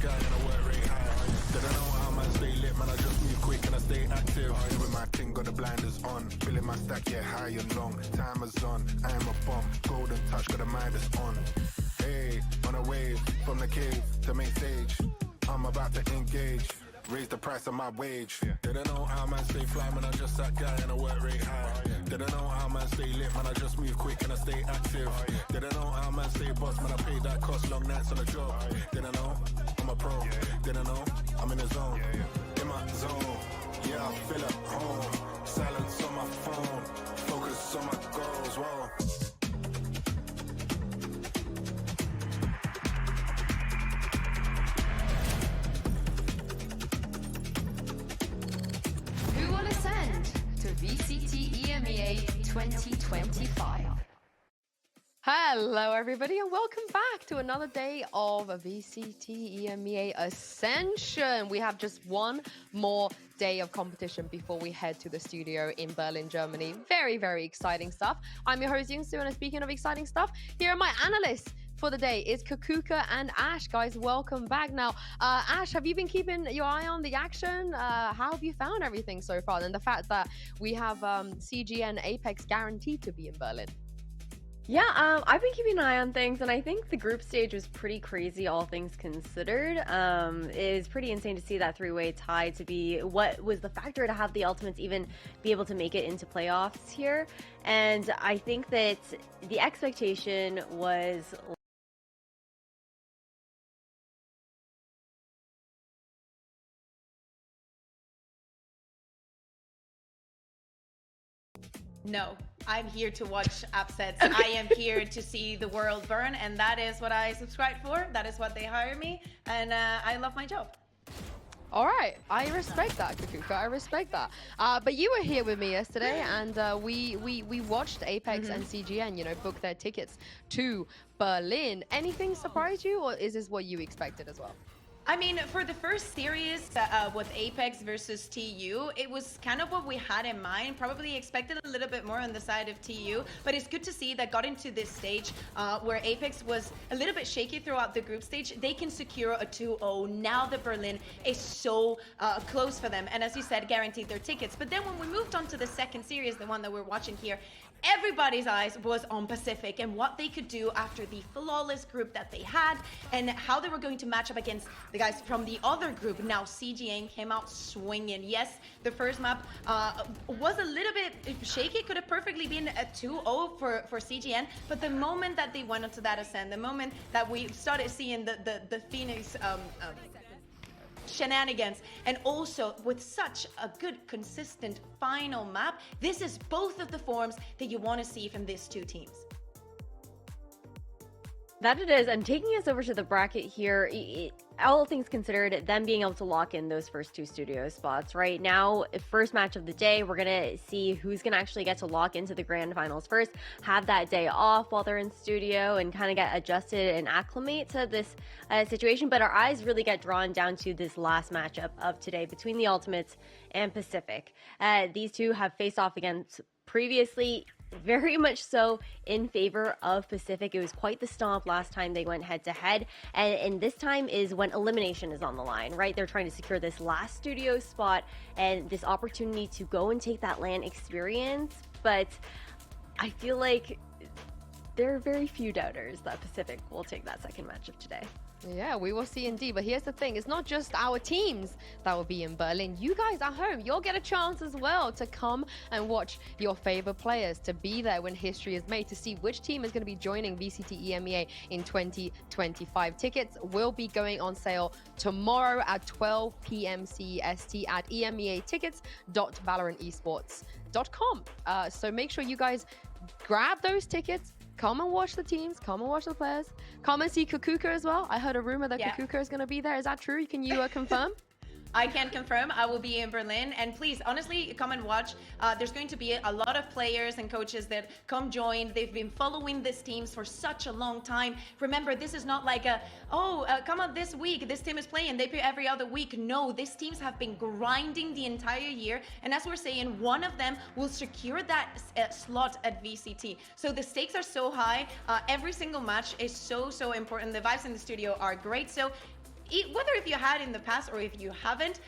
guy and I work rate high. Did I know how man stay lit, man, I just move quick and I stay active. With my thing, got the blinders on. Filling my stack, yeah, high and long. Time is on, I am a bomb. Golden touch, got the Midas on. Hey, on a wave, from the cave to main stage. I'm about to engage. Raise the price of my wage. Didn't know how man stay fly, man, I just that guy and I work rate high. Didn't know how man stay lit, man, I just move quick and I stay active. Didn't know how man stay boss, man, I pay that cost, long nights on the job. Didn't know, I'm a pro. Didn't know, I'm in the zone. In my zone, yeah, I feel at home. Silence on my phone, focus on my goals, whoa. Who will ascend to VCT EMEA 2025? Hello everybody and welcome back to another day of VCT EMEA Ascension. We have just one more day of competition before we head to the studio in Berlin, Germany. Very, very exciting stuff. I'm your host Yingsu, and speaking of exciting stuff, here are my analysts for the day. Is Kakuka and Ash. Guys, welcome back. Now, Ash, have you been keeping your eye on the action? How have you found everything so far? And the fact that we have CGN Apex guaranteed to be in Berlin. Yeah, I've been keeping an eye on things, and I think the group stage was pretty crazy, all things considered. It is pretty insane to see that three-way tie to be what was the factor to have the Ultimates even be able to make it into playoffs here. And I think that the expectation was... No, I'm here to watch upsets. Okay. I am here to see the world burn, and that is what I subscribe for. That is what they hire me, and I love my job. All right, I respect that, Kakuka. I respect that. But you were here with me yesterday, and we watched Apex and CGN, you know, book their tickets to Berlin. Anything surprise you, or is this what you expected as well? I mean, for the first series with Apex versus TU, it was kind of what we had in mind. Probably expected a little bit more on the side of TU, but it's good to see that got into this stage where Apex was a little bit shaky throughout the group stage. They can secure a 2-0 now that Berlin is so close for them. And as you said, guaranteed their tickets. But then when we moved on to the second series, the one that we're watching here, everybody's eyes was on Pacific and what they could do after the flawless group that they had and how they were going to match up against the guys from the other group. Now CGN came out swinging. Yes, the first map was a little bit shaky. Could have perfectly been a 2-0 for CGN, but the moment that they went onto that Ascent, the moment that we started seeing the Phoenix shenanigans, and also with such a good consistent final map, this is both of the forms that you want to see from these two teams. That it is, and taking us over to the bracket here, all things considered, them being able to lock in those first two studio spots. Right now, first match of the day, we're going to see who's going to actually get to lock into the grand finals first, have that day off while they're in studio, and kind of get adjusted and acclimate to this situation. But our eyes really get drawn down to this last matchup of today between the Ultimates and Pacific. These two have faced off against previously, very much so in favor of Pacific. It was quite the stomp last time they went head to head, and this time is when elimination is on the line, right? They're trying to secure this last studio spot and this opportunity to go and take that LAN experience. But I feel like there are very few doubters that Pacific will take that second match of today. Yeah, we will see indeed. But here's the thing, it's not just our teams that will be in Berlin. You guys at home, you'll get a chance as well to come and watch your favorite players, to be there when history is made, to see which team is going to be joining VCT EMEA in 2025. Tickets will be going on sale tomorrow at 12 p.m. CEST at emeatickets.valorantesports.com. So make sure you guys grab those tickets. Come and watch the teams, come and watch the players, come and see Kakuka as well. I heard a rumor that Kakuka is going to be there. Is that true? Can you confirm? I can confirm I will be in Berlin, and please, honestly, come and watch. There's going to be a lot of players and coaches that come join. They've been following these teams for such a long time. Remember, this is not like come on this week, this team is playing, they play every other week. No, these teams have been grinding the entire year, and as we're saying, one of them will secure that slot at VCT. So the stakes are so high. Every single match is so important. The vibes in the studio are great. So whether if you had in the past or if you haven't,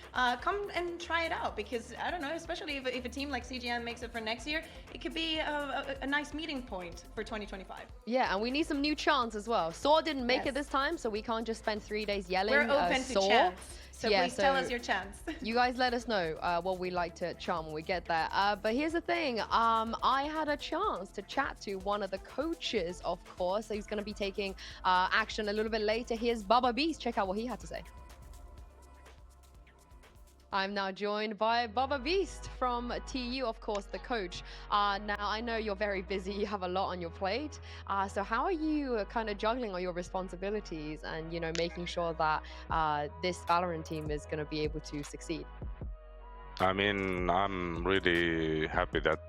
come and try it out, because I don't know, especially if a team like CGN makes it for next year, it could be a nice meeting point for 2025. Yeah, and we need some new chants as well. Saw didn't make Yes. it this time, so we can't just spend 3 days yelling. We're open to Saw. chants, so Yeah, please tell so us your chants. You guys let us know what we like to chant when we get there. But here's the thing. I had a chance to chat to one of the coaches, of course. He's going to be taking action a little bit later. Here's Baba Beast. Check out what he had to say. I'm now joined by Baba Beast from TU, of course, the coach. Now, I know you're very busy. You have a lot on your plate. So how are you kind of juggling all your responsibilities and, you know, making sure that this Valorant team is going to be able to succeed? I mean, I'm really happy that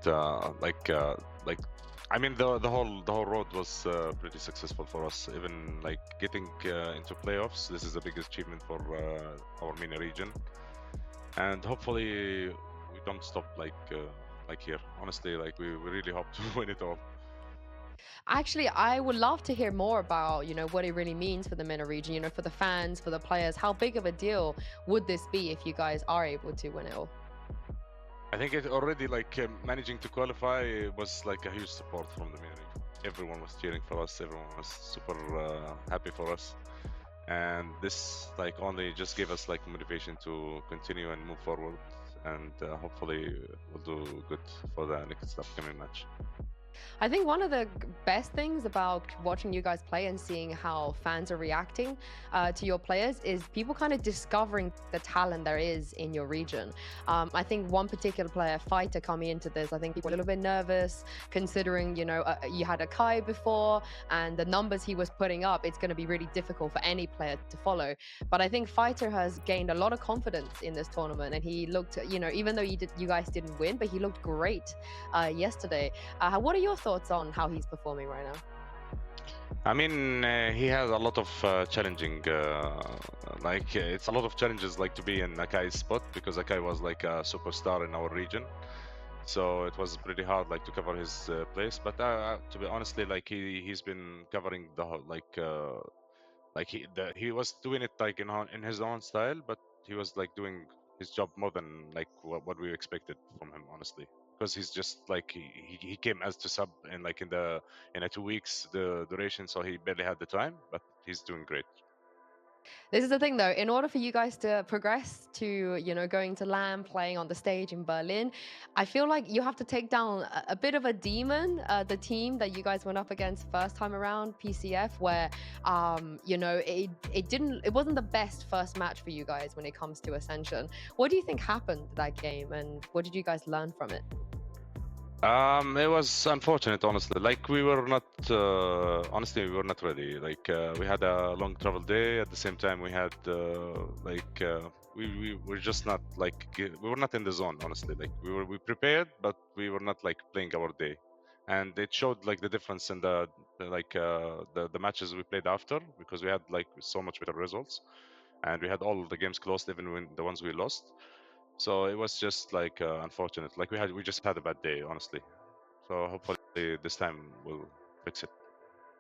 I mean the whole road was pretty successful for us. Even like getting into playoffs, this is the biggest achievement for our MENA region, and hopefully we don't stop like here. Honestly, like we really hope to win it all. Actually, I would love to hear more about, you know, what it really means for the MENA region, you know, for the fans, for the players. How big of a deal would this be if you guys are able to win it all? I think it already like managing to qualify was like a huge support from the MENA region. Everyone was cheering for us. Everyone was super happy for us, and this like only just gave us like motivation to continue and move forward, and hopefully we'll do good for the next upcoming match. I think one of the best things about watching you guys play and seeing how fans are reacting to your players is people kind of discovering the talent there is in your region. I think one particular player, Fighter, coming into this, I think people were a little bit nervous considering, you know, you had Akai before and the numbers he was putting up, it's going to be really difficult for any player to follow. But I think Fighter has gained a lot of confidence in this tournament, and he looked, you know, even though you guys didn't win, but he looked great yesterday. What are your thoughts on how he's performing right now? I mean, he has a lot of challenging, it's a lot of challenges like to be in Akai's spot, because Akai was like a superstar in our region. So it was pretty hard like to cover his place. But to be honestly, like he's been covering the whole he was doing it like in his own style, but he was like doing his job more than like what we expected from him, honestly. Because he's just like he came as to sub in like in a 2 weeks the duration, so he barely had the time, but he's doing great. This is the thing, though. In order for you guys to progress to, you know, going to LAN, playing on the stage in Berlin, I feel like you have to take down a bit of a demon, the team that you guys went up against first time around, PCF, where, you know, it wasn't the best first match for you guys when it comes to Ascension. What do you think happened that game, and what did you guys learn from it? It was unfortunate, honestly. Like we were not, honestly, we were not ready. Like we had a long travel day. At the same time, we had we were just not like we were not in the zone. Honestly, like we prepared, but we were not like playing our day, and it showed like the difference in the matches we played after, because we had like so much better results, and we had all the games close, even when the ones we lost. So it was just like unfortunate. Like we just had a bad day, honestly. So hopefully this time we'll fix it.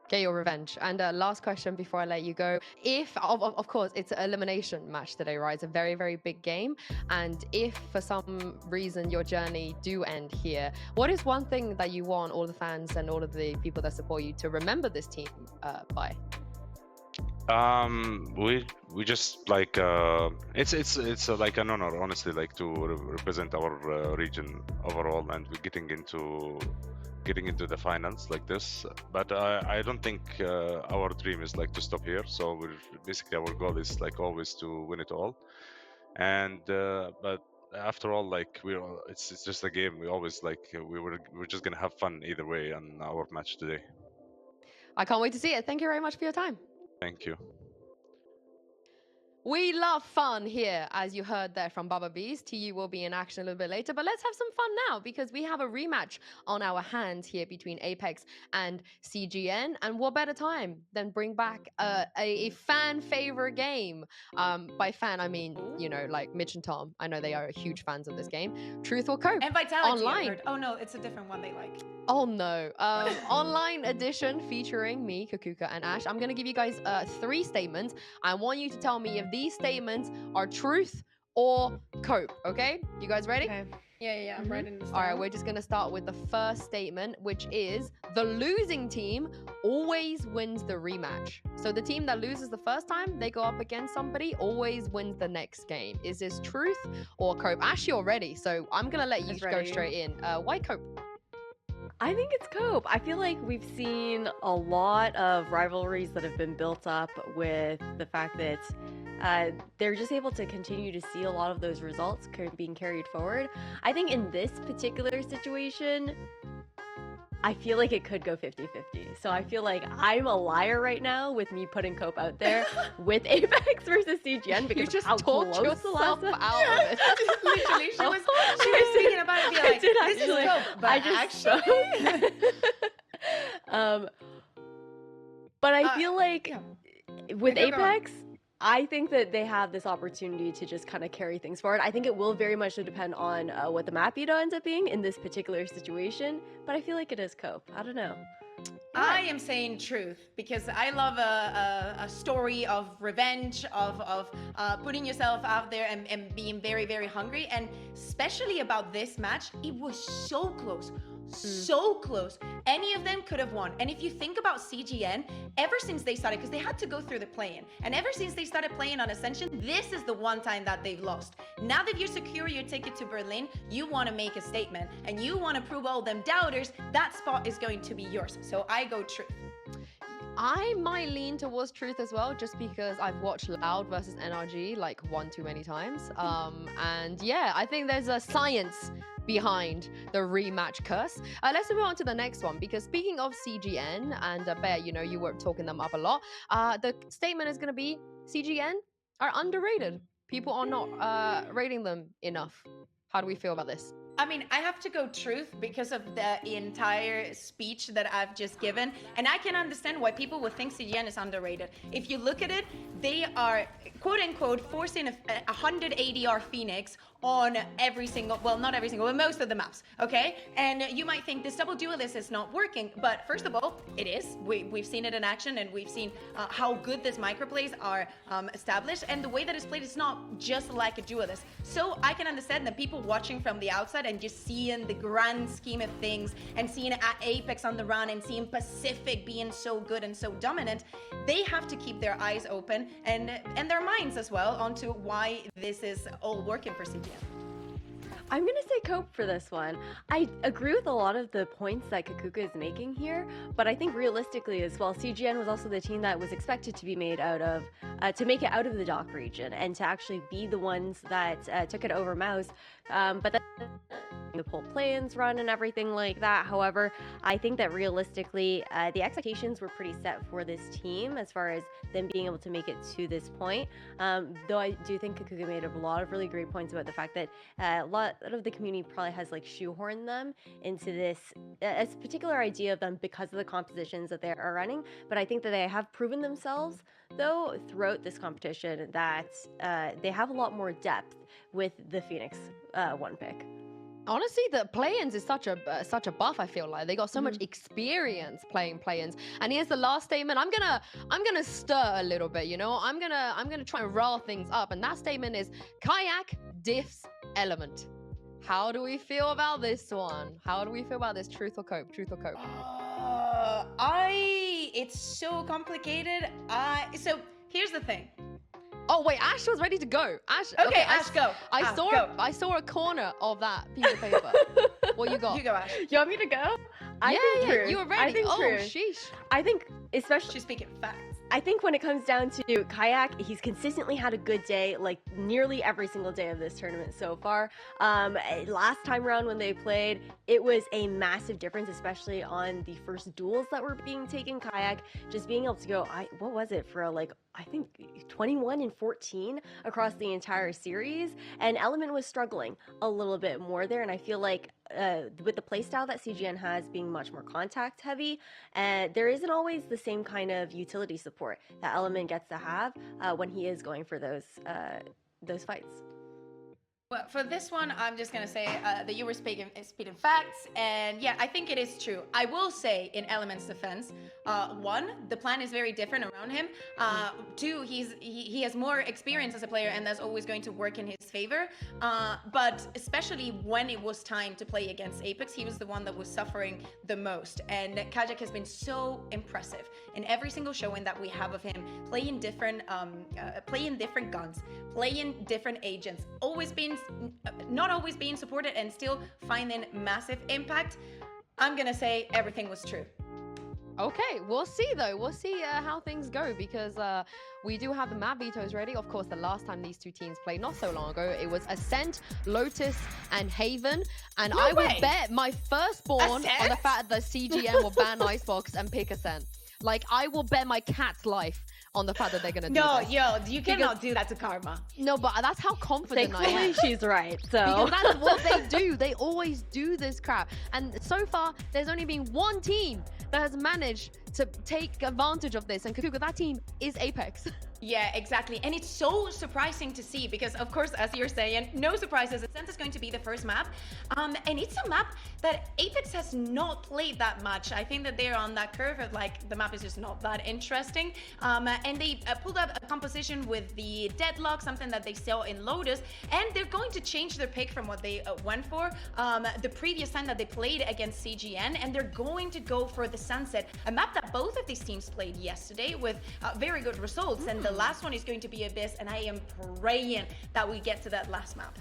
Get your revenge. And last question before I let you go. If, of course, it's an elimination match today, right? It's a very, very big game. And if for some reason your journey do end here, what is one thing that you want all the fans and all of the people that support you to remember this team by? We just like it's like an honor, honestly, like to represent our region overall, and we're getting into the finals like this. But I don't think our dream is like to stop here. So we're basically, our goal is like always to win it all. And but after all, like it's just a game. We always like we're just gonna have fun either way on our match today. I can't wait to see it. Thank you very much for your time. Thank you. We love fun here, as you heard there from Baba Bees. TU will be in action a little bit later, but let's have some fun now because we have a rematch on our hands here between Apex and CGN. And what better time than bring back a fan favorite game? By fan, I mean, you know, like Mitch and Tom. I know they are huge fans of this game. Truth or Cope? And Vitality, online. I heard. Oh no, it's a different one they like. Oh no. Online edition featuring me, Kakuka, and Ash. I'm going to give you guys 3 statements. I want you to tell me if these statements are truth or cope, okay? You guys ready? Okay. Yeah, I'm writing this down. All right, we're just going to start with the first statement, which is the losing team always wins the rematch. So the team that loses the first time they go up against somebody always wins the next game. Is this truth or cope? Ash, you're ready, so I'm going to let you go straight in. Why cope? I think it's cope. I feel like we've seen a lot of rivalries that have been built up with the fact that they're just able to continue to see a lot of those results being carried forward. I think in this particular situation, I feel like it could go 50-50. So I feel like I'm a liar right now with me putting cope out there with Apex versus CGN because you just how talked close the last yourself out of it. Literally, she was thinking about it, being like, this is cope, but I just but I feel like with Apex, I think that they have this opportunity to just kind of carry things forward. I think it will very much depend on what the map beta ends up being in this particular situation, but I feel like it is cope. I don't know. I am saying truth because I love a story of revenge, of putting yourself out there and being very, very hungry. And especially about this match, it was so close. So close. Any of them could have won. And if you think about CGN, ever since they started, because they had to go through the play-in, and ever since they started playing on Ascension, this is the one time that they've lost. Now that you secure your ticket to Berlin, you want to make a statement, and you want to prove all them doubters that spot is going to be yours. So I go truth. I might lean towards truth as well, just because I've watched Loud versus NRG like one too many times. And yeah, I think there's a science behind the rematch curse. Let's move on to the next one, because speaking of CGN and Bear, you know, you were talking them up a lot. The statement is going to be CGN are underrated. People are not rating them enough. How do we feel about this? I mean, I have to go truth because of the entire speech that I've just given. And I can understand why people would think CGN is underrated. If you look at it, they are, quote unquote, forcing a 100 ADR Phoenix on every single, well, not every single, but most of the maps, okay? And you might think this double duelist is not working, but first of all, it is. We've seen it in action, and we've seen how good this microplays are established, and the way that it's played is not just like a duelist. So I can understand that people watching from the outside and just seeing the grand scheme of things, and seeing Apex on the run, and seeing Pacific being so good and so dominant, they have to keep their eyes open and their minds as well onto why this is all working for CGN. I'm going to say cope for this one. I agree with a lot of the points that Kakuka is making here, but I think realistically as well, CGN was also the team that was expected to be made out of, to make it out of the DOC region and to actually be the ones that took it over Mouse. But then the whole play-ins run and everything like that. However, I think that realistically, the expectations were pretty set for this team as far as them being able to make it to this point. Though I do think Kakuka made a lot of really great points about the fact that a lot of the community probably has like shoehorned them into this particular idea of them because of the compositions that they are running. But I think that they have proven themselves, though, throughout this competition that they have a lot more depth with the Phoenix one pick. Honestly, the play-ins is such a buff. I feel like they got so much experience playing play-ins. And here's the last statement. I'm gonna stir a little bit. You know, I'm gonna try and roll things up. And that statement is kayak diffs element. How do we feel about this one? How do we feel about this? Truth or cope? Truth or cope? It's so complicated. So here's the thing. Oh wait, Ash was ready to go. Ash. Okay, Ash, go. I saw a corner of that piece of paper. What you got? You go, Ash. You want me to go? I think yeah, truth. you were ready. I think truth. Sheesh. I think especially. She's speaking facts. I think when it comes down to Kayak, he's consistently had a good day, like nearly every single day of this tournament so far. Last time around when they played, it was a massive difference, especially on the first duels that were being taken. Kayak just being able to go, what was it, for like I think 21 and 14 across the entire series, and Element was struggling a little bit more there. And I feel like with the playstyle that CGN has being much more contact heavy, there isn't always the same kind of utility support that Element gets to have when he is going for those fights. Well, for this one, I'm just going to say that you were speaking facts. And yeah, I think it is true. I will say in Element's defense, one, the plan is very different around him. Two, he has more experience as a player, and that's always going to work in his favor. But especially when it was time to play against Apex, he was the one that was suffering the most. And Kajak has been so impressive in every single showing that we have of him, playing different guns, playing different agents, not always being supported and still finding massive impact. I'm gonna say everything was true. Okay, we'll see though. We'll see how things go, because we do have the map vetoes ready. Of course, the last time these two teams played, not so long ago, it was Ascent, Lotus, and Haven. And I would bet my firstborn on the fact that CGN will ban Icebox and pick Ascent. Like, I will bet my cat's life on the fact that they're gonna do this. Yo, you cannot do that to Karma. No, but that's how confident I am. Thankfully, she's right. So because that's what they do. They always do this crap. And so far, there's only been one team that has managed to take advantage of this. And Kukuka, that team is Apex. Yeah, exactly. And it's so surprising to see because, of course, as you're saying, no surprises. Ascent is going to be the first map. And it's a map that Apex has not played that much. I think that they're on that curve of like, the map is just not that interesting. And they pulled up a composition with the Deadlock, something that they saw in Lotus. And they're going to change their pick from what they went for the previous time that they played against CGN. And they're going to go for the Sunset, a map that both of these teams played yesterday with very good results. And the last one is going to be Abyss, and I am praying that we get to that last map.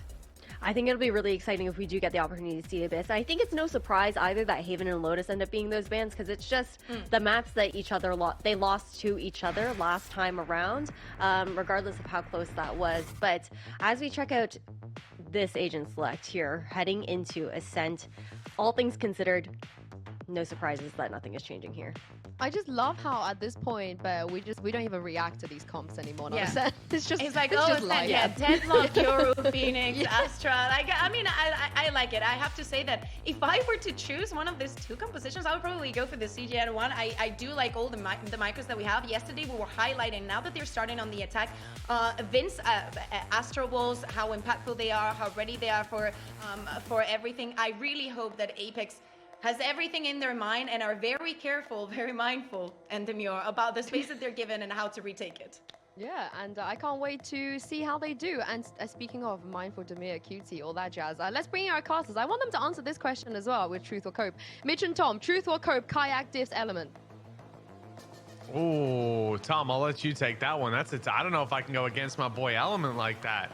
I think it'll be really exciting if we do get the opportunity to see Abyss. I think it's no surprise either that Haven and Lotus end up being those bans, because it's just the maps that they lost to each other last time around, regardless of how close that was. But as we check out this agent select here, heading into Ascent, all things considered, no surprises that nothing is changing here. I just love how at this point, but we don't even react to these comps anymore. Yeah. It's just like, it's oh, just Ascent, yeah, Deadlock, Yoru, Phoenix, Astra. Like, I mean, I like it. I have to say that if I were to choose one of these two compositions, I would probably go for the CGN one. I do like all the micros that we have. Yesterday we were highlighting, now that they're starting on the attack, Vince, Astro Balls, how impactful they are, how ready they are for everything. I really hope that Apex has everything in their mind and are very careful, very mindful, and demure about the space that they're given and how to retake it. Yeah, and I can't wait to see how they do. And speaking of mindful, demure, cutie, all that jazz, let's bring in our casters. I want them to answer this question as well with Truth or Cope. Mitch and Tom, Truth or Cope, Kayak, Diffs, Element. Oh, Tom, I'll let you take that one. That's it. I don't know if I can go against my boy Element like that.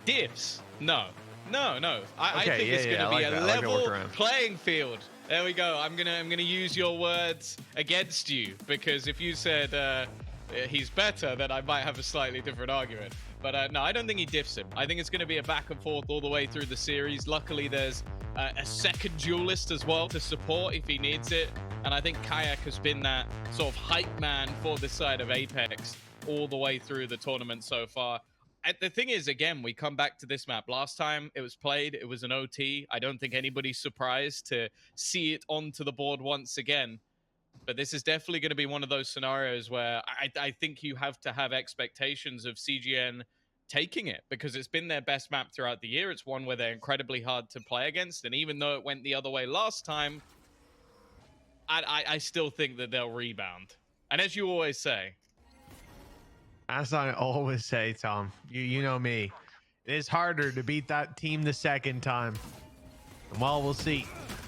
Diffs? No. I think it's going to be a level playing field. There we go. I'm gonna use your words against you, because if you said he's better, then I might have a slightly different argument. But no, I don't think he diffs him. I think it's going to be a back and forth all the way through the series. Luckily, there's a second duelist as well to support if he needs it. And I think Kayak has been that sort of hype man for this side of Apex all the way through the tournament so far. The thing is, again, we come back to this map. Last time it was played, it was an OT. I don't think anybody's surprised to see it onto the board once again. But this is definitely going to be one of those scenarios where I think you have to have expectations of CGN taking it, because it's been their best map throughout the year. It's one where they're incredibly hard to play against. And even though it went the other way last time, I still think that they'll rebound. And as you always say, as I always say, Tom, you know me. It is harder to beat that team the second time. And well, we'll see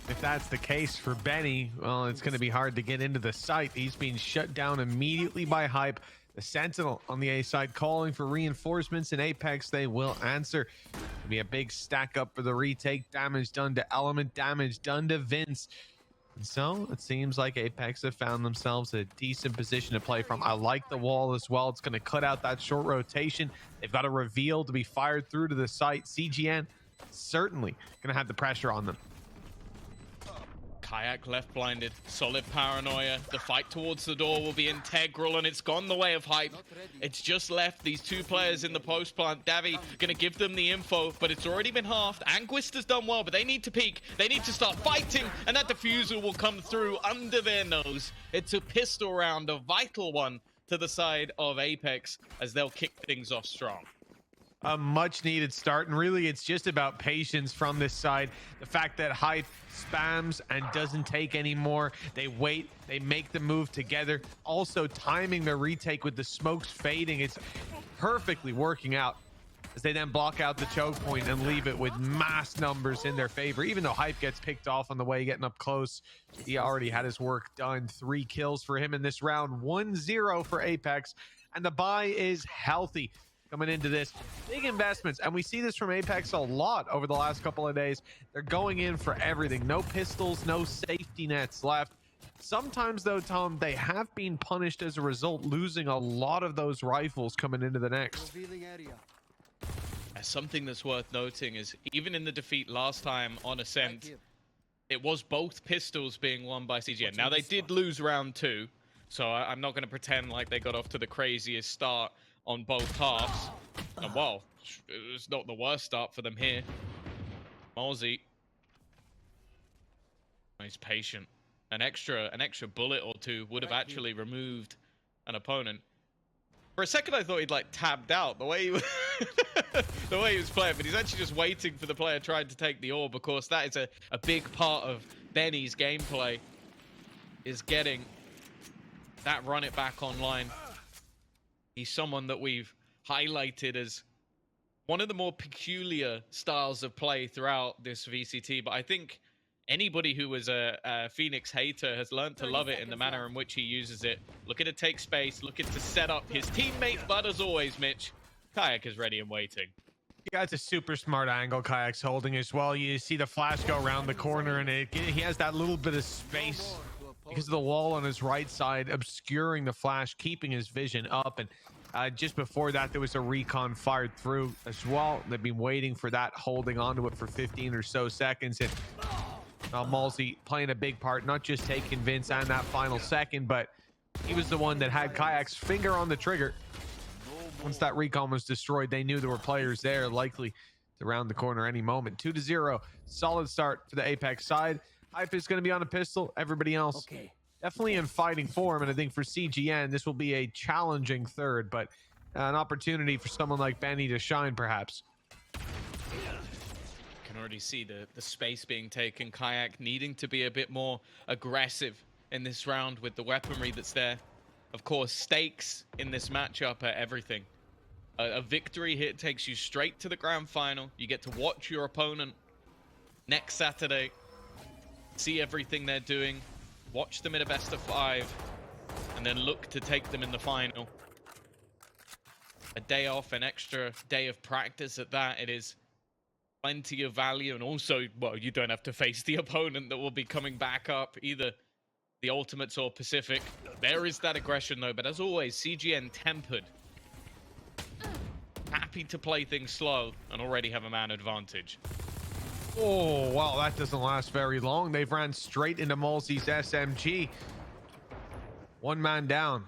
if that's the case for Benny. Well, it's going to be hard to get into the site. He's being shut down immediately by Hype. The Sentinel on the A side calling for reinforcements in Apex. They will answer. It'll be a big stack up for the retake. Damage done to Element, damage done to Vince. And so it seems like Apex have found themselves a decent position to play from. I like the wall as well. It's going to cut out that short rotation. They've got a reveal to be fired through to the site. CGN certainly going to have the pressure on them. Kayak left blinded. Solid paranoia. The fight towards the door will be integral, and it's gone the way of Hype. It's just left these two players in the post plant. Davi gonna give them the info, but it's already been halved. Anguist has done well, but they need to peek. They need to start fighting, and that diffuser will come through under their nose. It's a pistol round, a vital one to the side of Apex, as they'll kick things off strong. A much needed start, and really it's just about patience from this side. The fact that Hype spams and doesn't take anymore, they wait, they make the move together, also timing the retake with the smokes fading. It's perfectly working out as they then block out the choke point and leave it with mass numbers in their favor. Even though Hype gets picked off on the way, getting up close, he already had his work done. 3 kills for him in this round, 1-0 for Apex, and the buy is healthy coming into this. Big investments, and we see this from Apex a lot over the last couple of days. They're going in for everything. No pistols, no safety nets left. Sometimes though, Tom, they have been punished as a result, losing a lot of those rifles coming into the next. Something that's worth noting is even in the defeat last time on Ascent, it was both pistols being won by CGN. Now they did lose round 2, so I'm not going to pretend like they got off to the craziest start on both halves. And well, it's not the worst start for them here. Mozzie, he's patient. An extra bullet or two would have actually removed an opponent. For a second, I thought he'd like tabbed out the way he was, the way he was playing, but he's actually just waiting for the player trying to take the orb. Of course, that is a big part of Benny's gameplay, is getting that run it back online. He's someone that we've highlighted as one of the more peculiar styles of play throughout this VCT, but I think anybody who was a Phoenix hater has learned to love it in the manner in which he uses it. Looking to take space, looking to set up his teammate, but as always, Mitch, Kayak is ready and waiting. Yeah, it's a super smart angle Kayak's holding as well. You see the flash go around the corner, and he has that little bit of space because of the wall on his right side obscuring the flash, keeping his vision up. And just before that, there was a recon fired through as well. They've been waiting for that, holding onto it for 15 or so seconds. And Malsey playing a big part, not just taking Vince and that final second, but he was the one that had Kayak's finger on the trigger. Once that recon was destroyed, they knew there were players there likely to round the corner any moment. 2-0, solid start for the Apex side. Hype is going to be on a pistol. Everybody else definitely in fighting form, and I think for CGN this will be a challenging third, but an opportunity for someone like Benny to shine perhaps. Can already see the space being taken. Kayak needing to be a bit more aggressive in this round with the weaponry that's there. Of course, stakes in this matchup are everything. A victory here takes you straight to the grand final. You get to watch your opponent next Saturday, see everything they're doing, watch them in a best of 5, and then look to take them in the final. A day off, an extra day of practice at that. It is plenty of value, and also, well, you don't have to face the opponent that will be coming back up, either the Ultimates or Pacific. There is that aggression though, but as always, CGN tempered. Happy to play things slow and already have a man advantage. Oh, wow, that doesn't last very long. They've ran straight into Malsey's SMG. One man down.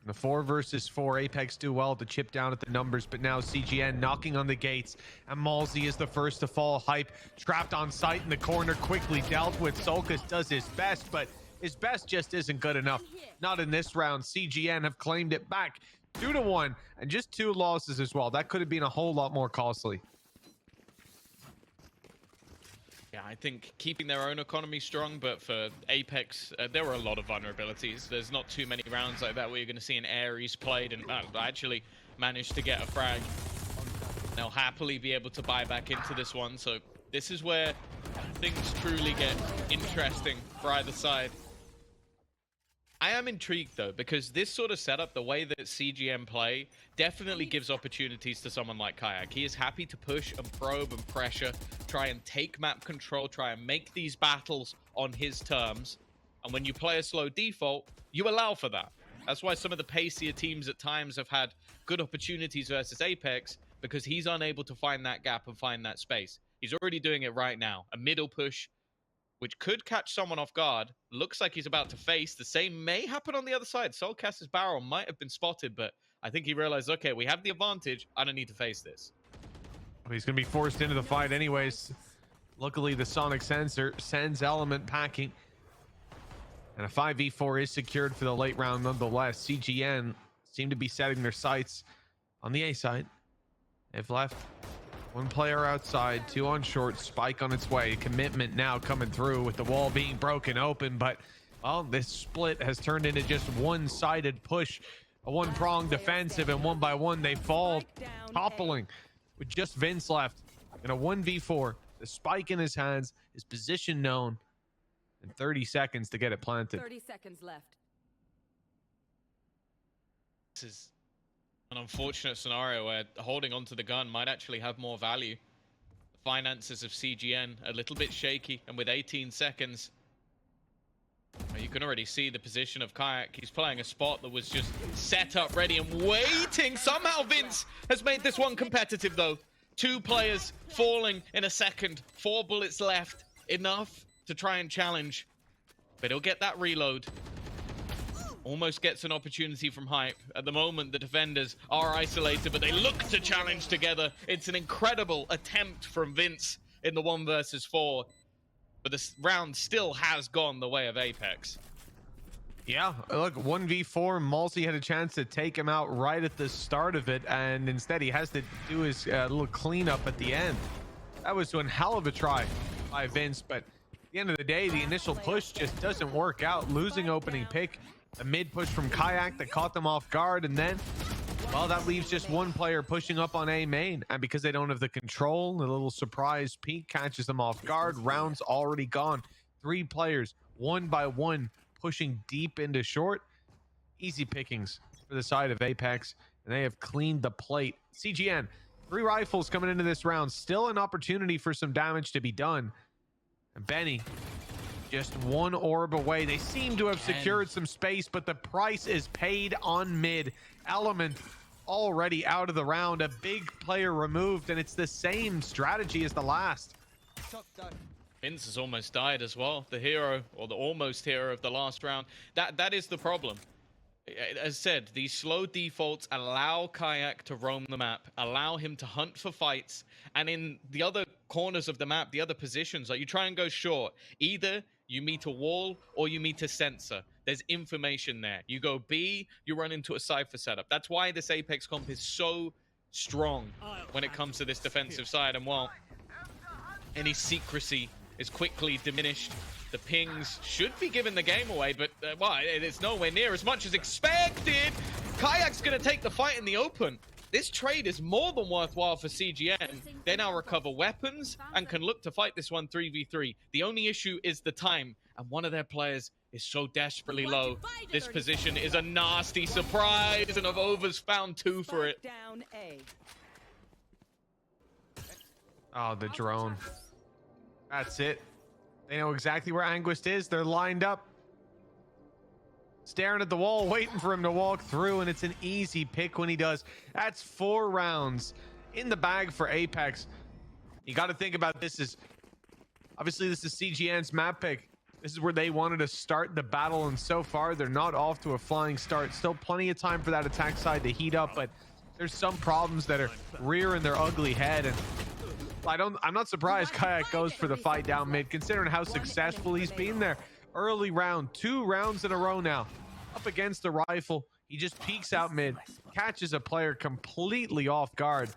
In the 4 versus 4, Apex do well to chip down at the numbers, but now CGN knocking on the gates, and Malsey is the first to fall. Hype trapped on site in the corner, quickly dealt with. Solkas does his best, but his best just isn't good enough. Not in this round. CGN have claimed it back 2-1, and just 2 losses as well. That could have been a whole lot more costly. Yeah, I think keeping their own economy strong, but for Apex, there were a lot of vulnerabilities. There's not too many rounds like that where you're going to see an Ares played and actually managed to get a frag. They'll happily be able to buy back into this one, so this is where things truly get interesting for either side. I am intrigued though, because this sort of setup, the way that CGN play, definitely gives opportunities to someone like Kayak. He is happy to push and probe and pressure, try and take map control, try and make these battles on his terms. And when you play a slow default, you allow for that. That's why some of the pacier teams at times have had good opportunities versus Apex, because he's unable to find that gap and find that space. He's already doing it right now. A middle push which could catch someone off guard. Looks like he's about to face. The same may happen on the other side. Soulcast's barrel might have been spotted, but I think he realized, okay, we have the advantage. I don't need to face this. He's going to be forced into the fight anyways. Luckily, the Sonic sensor sends element packing. And a 5v4 is secured for the late round nonetheless. CGN seem to be setting their sights on the A side. They've left one player outside, 2 on short, spike on its way. Commitment now coming through with the wall being broken open, but well, this split has turned into just one-sided push, a one-pronged defensive, and one by one they fall, toppling with just Vince left in a 1v4. The spike in his hands, his position known, and 30 seconds to get it planted. 30 seconds left. This is an unfortunate scenario where holding onto the gun might actually have more value. The finances of CGN a little bit shaky, and with 18 seconds, you can already see the position of Kayak. He's playing a spot that was just set up, ready, and waiting. Somehow Vince has made this one competitive, though. 2 players falling in a second. 4 bullets left. Enough to try and challenge. But he'll get that reload. Almost gets an opportunity from Hype. At the moment, the defenders are isolated, but they look to challenge together. It's an incredible attempt from Vince in the 1 versus 4. But this round still has gone the way of Apex. Yeah, look, 1v4, Malsey had a chance to take him out right at the start of it, and instead he has to do his little cleanup at the end. That was one hell of a try by Vince, but at the end of the day, the initial push just doesn't work out. Losing opening pick, a mid push from Kayak that caught them off guard, and then, well, that leaves just one player pushing up on A main, and because they don't have the control, the little surprise peek catches them off guard. Rounds already gone. 3 players, one by one, pushing deep into short. Easy pickings for the side of Apex, and they have cleaned the plate. CGN, 3 rifles coming into this round. Still an opportunity for some damage to be done. And Benny, just 1 orb away. They seem to have secured some space, but the price is paid on mid. Element already out of the round. A big player removed, and it's the same strategy as the last. Vince has almost died as well. The hero, or the almost hero of the last round. That is the problem. As said, these slow defaults allow Kayak to roam the map, allow him to hunt for fights, and in the other corners of the map, the other positions, like you try and go short. Either you meet a wall or you meet a sensor. There's information there. You go B, you run into a Cypher setup. That's why this Apex comp is so strong when it comes to this defensive side. And while any secrecy is quickly diminished, the pings should be giving the game away, but well, it's nowhere near as much as expected. Kayak's going to take the fight in the open. This trade is more than worthwhile for CGN. They now recover weapons and can look to fight this one 3v3. The only issue is the time, and one of their players is so desperately low. This position is a nasty surprise, and Avova's found 2 for it. Oh, the drone. That's it. They know exactly where Anguist is. They're lined up, staring at the wall, waiting for him to walk through, and it's an easy pick when he does. That's 4 rounds in the bag for Apex. You got to think about this as, obviously, this is CGN's map pick. This is where they wanted to start the battle, and so far, they're not off to a flying start. Still plenty of time for that attack side to heat up, but there's some problems that are rearing their ugly head, and I'm not surprised Kayak goes for the fight down mid, considering how successful he's been there. Early round, 2 rounds in a row now. Up against the rifle, he just peeks out mid, catches a player completely off guard.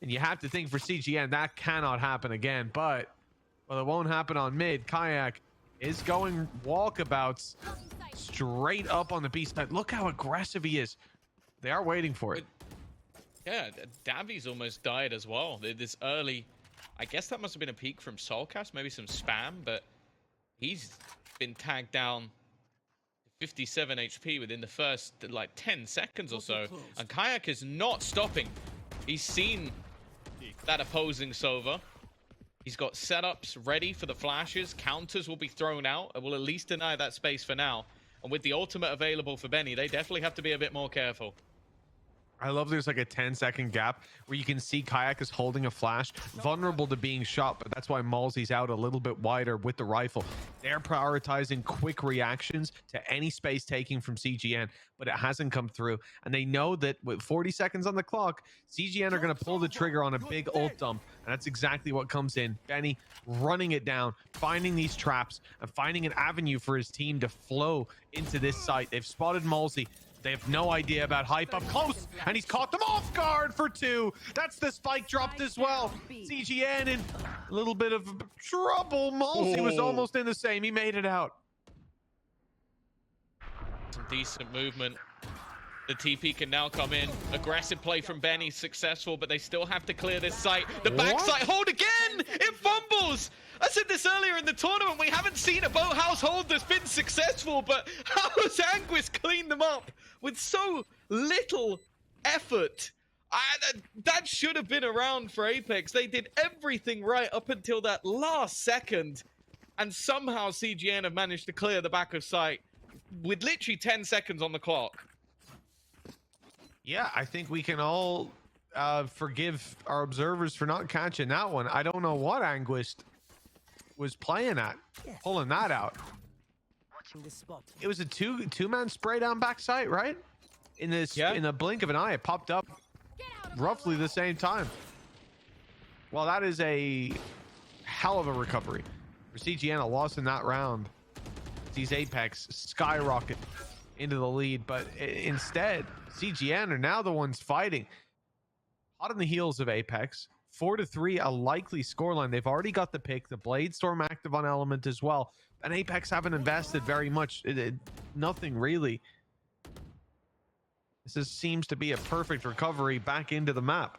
And you have to think for CGN, that cannot happen again. But, well, it won't happen on mid. Kayak is going walkabouts straight up on the B side. Look how aggressive he is. They are waiting for it. Yeah, Davi's almost died as well. This early, I guess that must have been a peek from Soulcast, maybe some spam, but he's been tagged down 57 HP within the first, like, 10 seconds or so. And Kayak is not stopping. He's seen that opposing Sova. He's got setups ready for the flashes. Counters will be thrown out. It will at least deny that space for now. And with the ultimate available for Benny, they definitely have to be a bit more careful. I love there's like a 10-second gap where you can see Kayak is holding a flash, vulnerable to being shot, but that's why Malzi's out a little bit wider with the rifle. They're prioritizing quick reactions to any space taking from CGN, but it hasn't come through. And they know that with 40 seconds on the clock, CGN are going to pull the trigger on a big ult dump, and that's exactly what comes in. Benny running it down, finding these traps, and finding an avenue for his team to flow into this site. They've spotted Malzi. They have no idea about hype up close, and he's caught them off guard for 2. That's the spike dropped as well. CGN in a little bit of trouble. Malzi was almost in the same. He made it out. Some decent movement. The TP can now come in. Aggressive play from Benny, successful, but they still have to clear this site. The backside hold again! It fumbles! I said this earlier in the tournament, we haven't seen a boathouse hold that's been successful, but how has Anguis cleaned them up with so little effort? That should have been around for Apex. They did everything right up until that last second, and somehow CGN have managed to clear the back of site with literally 10 seconds on the clock. Yeah, I think we can all forgive our observers for not catching that one. I don't know what Anguis was playing at, pulling that out. It was a two-man spray down backside, right? In this, in the blink of an eye, it popped up roughly the same time. Well, that is a hell of a recovery for CGN. A loss in that round. These Apex skyrocket into the lead, but instead CGN are now the ones fighting. Hot on the heels of Apex. 4-3, a likely scoreline. They've already got the pick. The Blade Storm active on Element as well. And Apex haven't invested very much. Nothing really. This seems to be a perfect recovery back into the map.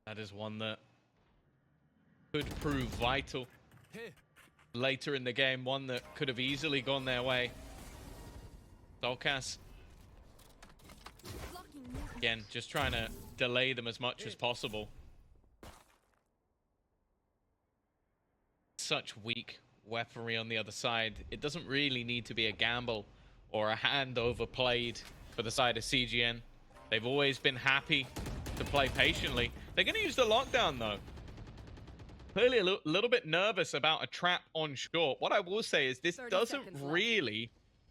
That is one that could prove vital later in the game. One that could have easily gone their way. Dolcas. Again, just trying to delay them as much as possible. Such weak weaponry on the other side. It doesn't really need to be a gamble or a hand overplayed for the side of CGN. They've always been happy to play patiently. They're going to use the lockdown though. Clearly a little bit nervous about a trap on short. What I will say is this doesn't really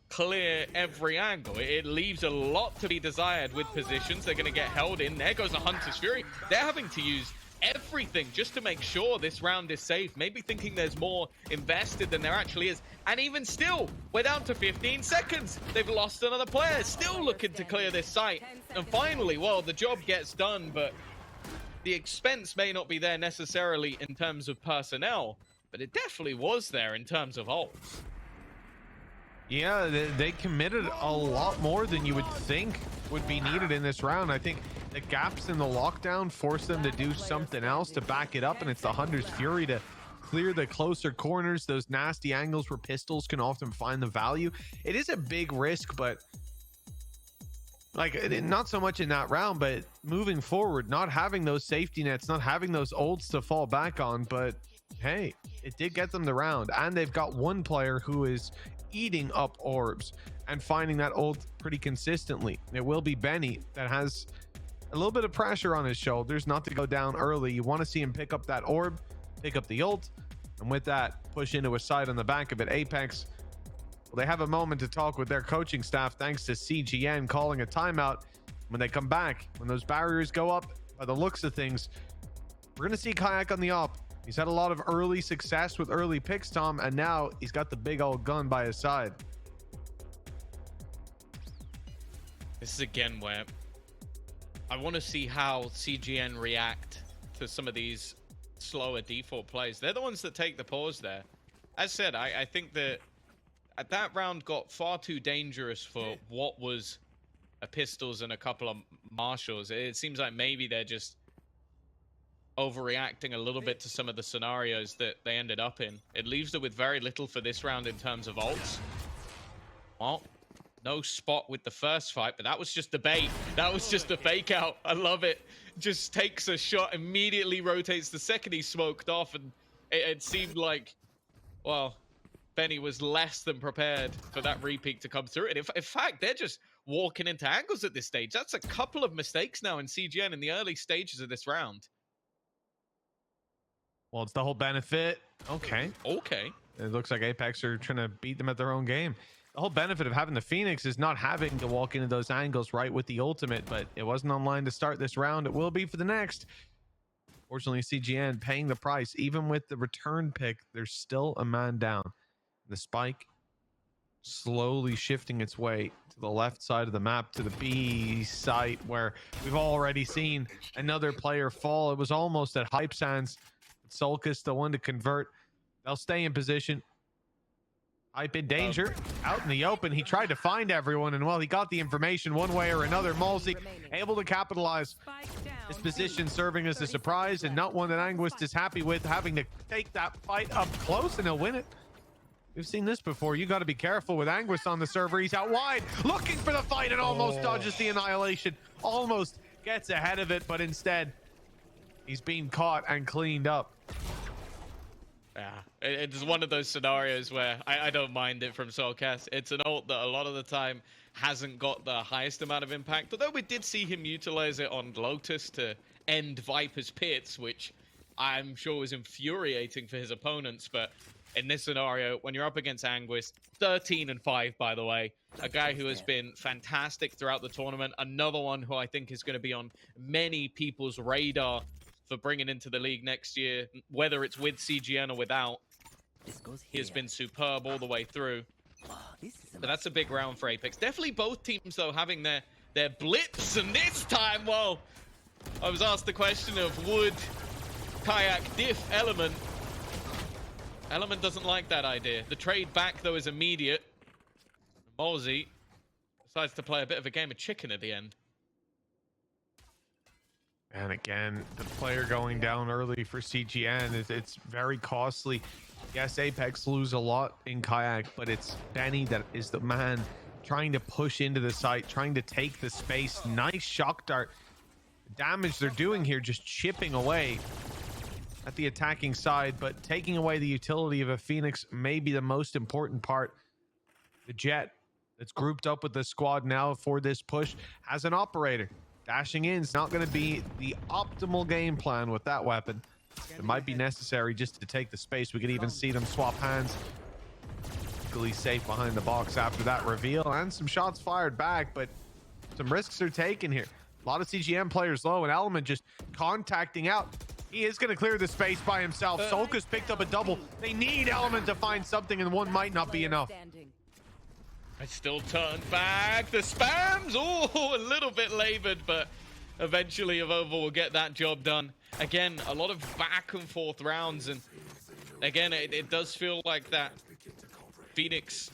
clear every angle. It leaves a lot to be desired with positions. They're going to get held in. There goes a Hunter's Fury. They're having to use everything just to make sure this round is safe. Maybe thinking there's more invested than there actually is. And even still, we're down to 15 seconds. They've lost another player. Still looking to clear this site. And finally, well, the job gets done, but the expense may not be there necessarily in terms of personnel, but it definitely was there in terms of ults. Yeah, they committed a lot more than you would think would be needed in this round. I think the gaps in the lockdown forced them to do something else to back it up, and it's the Hunter's Fury to clear the closer corners, those nasty angles where pistols can often find the value. It is a big risk, but like not so much in that round, but moving forward, not having those safety nets, not having those ults to fall back on. But hey, it did get them the round, and they've got one player who is eating up orbs and finding that ult pretty consistently. It will be Benny that has a little bit of pressure on his shoulders not to go down early. You want to see him pick up that orb, pick up the ult, and with that push into a side on the back of it. Apex, well, they have a moment to talk with their coaching staff thanks to CGN calling a timeout. When they come back, when those barriers go up, by the looks of things, we're going to see Kayak on the op. He's had a lot of early success with early picks, Tom, and now he's got the big old gun by his side. This is again where I want to see how CGN react to some of these slower default plays. They're the ones that take the pause there. As said, I think that that round got far too dangerous for what was a pistols and a couple of marshals. It seems like maybe they're just overreacting a little bit to some of the scenarios that they ended up in. It leaves them with very little for this round in terms of ults. Well, no spot with the first fight, but that was just the bait. That was just a fake out. I love it. Just takes a shot, immediately rotates the second he smoked off, and it seemed like, well, Benny was less than prepared for that repeat to come through. And in fact, they're just walking into angles at this stage. That's a couple of mistakes now in CGN in the early stages of this round. Well, it's the whole benefit. Okay. It looks like Apex are trying to beat them at their own game. The whole benefit of having the Phoenix is not having to walk into those angles right with the ultimate, but it wasn't online to start this round. It will be for the next. Fortunately, CGN paying the price. Even with the return pick, there's still a man down. The spike slowly shifting its way to the left side of the map to the B site, where we've already seen another player fall. It was almost at Hype Sands. Solkis, the one to convert. They'll stay in position. Hype in danger, out in the open. He tried to find everyone, and well, he got the information one way or another. Malsey able to capitalize. This position serving as a surprise, and not one that Anguist is happy with, having to take that fight up close, and he'll win it. We've seen this before. You got to be careful with Anguist on the server. He's out wide, looking for the fight, and almost dodges the annihilation. Almost gets ahead of it, but instead, he's being caught and cleaned up. Yeah, it's one of those scenarios where I don't mind it from Soulcast. It's an ult that a lot of the time hasn't got the highest amount of impact, although we did see him utilize it on Lotus to end Viper's Pits, which I'm sure was infuriating for his opponents. But in this scenario, when you're up against Anguist, 13-5, by the way, a guy who has been fantastic throughout the tournament, another one who I think is going to be on many people's radar for bringing into the league next year, whether it's with CGN or without. He has been superb all the way through. But that's a big round for Apex. Definitely both teams, though, having their blips. And this time, well, I was asked the question of would Kayak diff Element. Element doesn't like that idea. The trade back, though, is immediate. Malsey decides to play a bit of a game of chicken at the end. And again, the player going down early for CGN, it's very costly. Yes, Apex lose a lot in Kayak, but it's Benny that is the man trying to push into the site, trying to take the space. Nice shock dart. The damage they're doing here, just chipping away at the attacking side, but taking away the utility of a Phoenix may be the most important part. The Jet that's grouped up with the squad now for this push has an operator. Dashing in is not going to be the optimal game plan with that weapon. It might be necessary just to take the space. We could even see them swap hands. Equally safe behind the box after that reveal, and some shots fired back, but some risks are taken here. A lot of CGN players low, and Element just contacting out. He is going to clear the space by himself. Solka's picked up a double. They need Element to find something, and one might not be enough. I still turn back. The spams, oh, a little bit labored, but eventually Avova will get that job done. Again, a lot of back and forth rounds, and again, it does feel like that Phoenix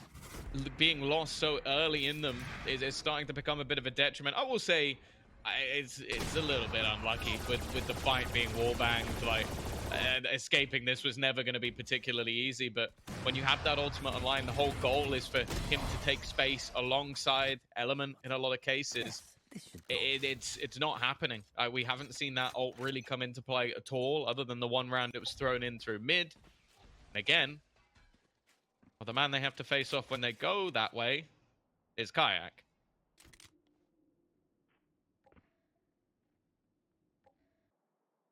being lost so early in them is starting to become a bit of a detriment. I will say it's a little bit unlucky with the fight being wallbanged. Like, and escaping this was never going to be particularly easy, but when you have that ultimate online, the whole goal is for him to take space alongside Element in a lot of cases. It's not happening. We haven't seen that ult really come into play at all, other than the one round it was thrown in through mid. And again, well, the man they have to face off when they go that way is Kayak.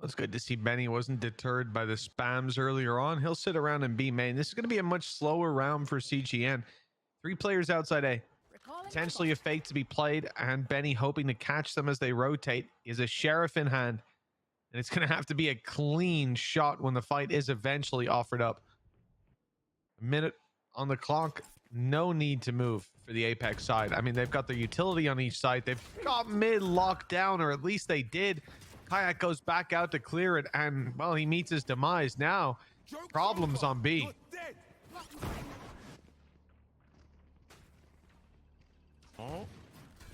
It's good to see Benny wasn't deterred by the spams earlier on. He'll sit around and B main. This is going to be a much slower round for CGN. 3 players outside A. Potentially a fake to be played, and Benny hoping to catch them as they rotate. Is a sheriff in hand, and it's going to have to be a clean shot when the fight is eventually offered up. A minute on the clock. No need to move for the Apex side. I mean, they've got their utility on each side. They've got mid locked down, or at least they did. Kayak goes back out to clear it, and, well, he meets his demise now. Problems on B. Oh,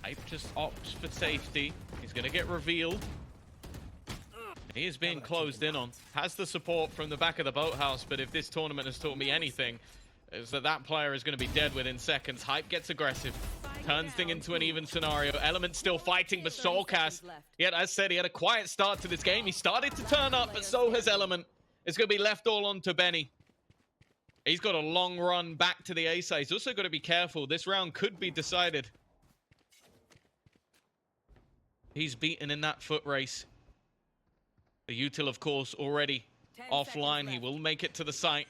Hype just opts for safety. He's going to get revealed. He is being closed in on. Has the support from the back of the boathouse, but if this tournament has taught me anything, is that player is going to be dead within seconds. Hype gets aggressive. Turns thing into an even scenario. Element still fighting, but Soulcast, yet as said, he had a quiet start to this game. He started to turn up, but so has Element. It's going to be left all on to Benny. He's got a long run back to the A side. He's also got to be careful. This round could be decided. he's beaten in that foot race. The Util, of course, already offline. He will make it to the site.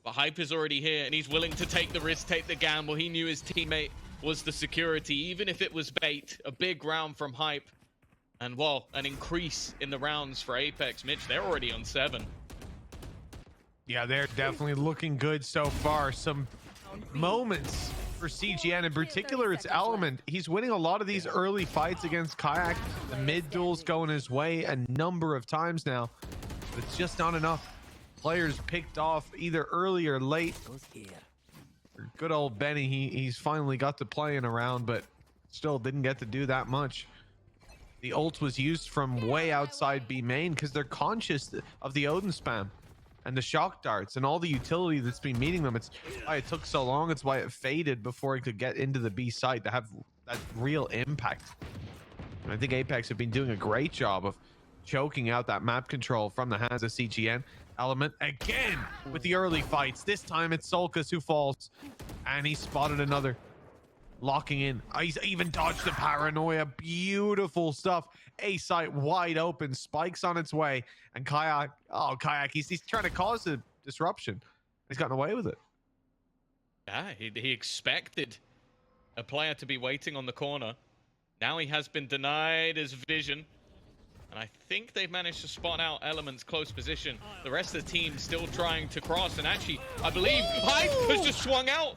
But Hype is already here, and he's willing to take the risk, take the gamble. He knew his teammate was the security, even if it was bait. A big round from Hype. And, well, an increase in the rounds for Apex. Mitch, they're already on 7. Yeah, they're definitely looking good so far. Some moments for CGN, in particular, it's Element. He's winning a lot of these early fights against Kayak. The mid duel's going his way a number of times now, but it's just not enough. Players picked off either early or late. Good old Benny, he's finally got to play in a round, but still didn't get to do that much. The ult was used from way outside B main because they're conscious of the Odin spam and the shock darts and all the utility that's been meeting them. It's why it took so long. It's why it faded before it could get into the B site to have that real impact. And I think Apex have been doing a great job of choking out that map control from the hands of CGN. Element again with the early fights. This time it's Solkas who falls, and he spotted another. Locking in. He's even dodged the paranoia. Beautiful stuff. A site wide open. Spikes on its way. And Kayak. Oh, Kayak. He's trying to cause a disruption. He's gotten away with it. Yeah, he expected a player to be waiting on the corner. Now he has been denied his vision. And I think they've managed to spot out Element's close position. The rest of the team still trying to cross. And actually, I believe Hype has just swung out.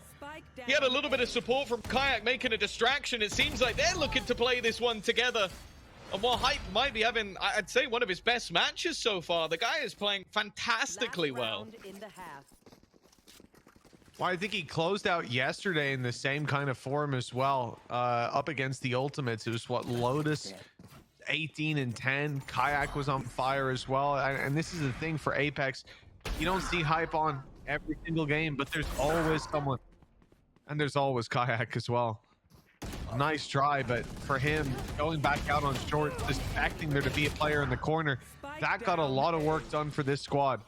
He had a little bit of support from Kayak making a distraction. It seems like they're looking to play this one together. And while Hype might be having, I'd say, one of his best matches so far, the guy is playing fantastically well. Well, I think he closed out yesterday in the same kind of form as well. Up against the Ultimates. It was what, Lotus 18 and 10. Kayak was on fire as well. And this is the thing for Apex. You don't see Hype on every single game, but there's always someone. And there's always Kayak as well. Nice try, but for him, going back out on short, expecting there to be a player in the corner, that got a lot of work done for this squad.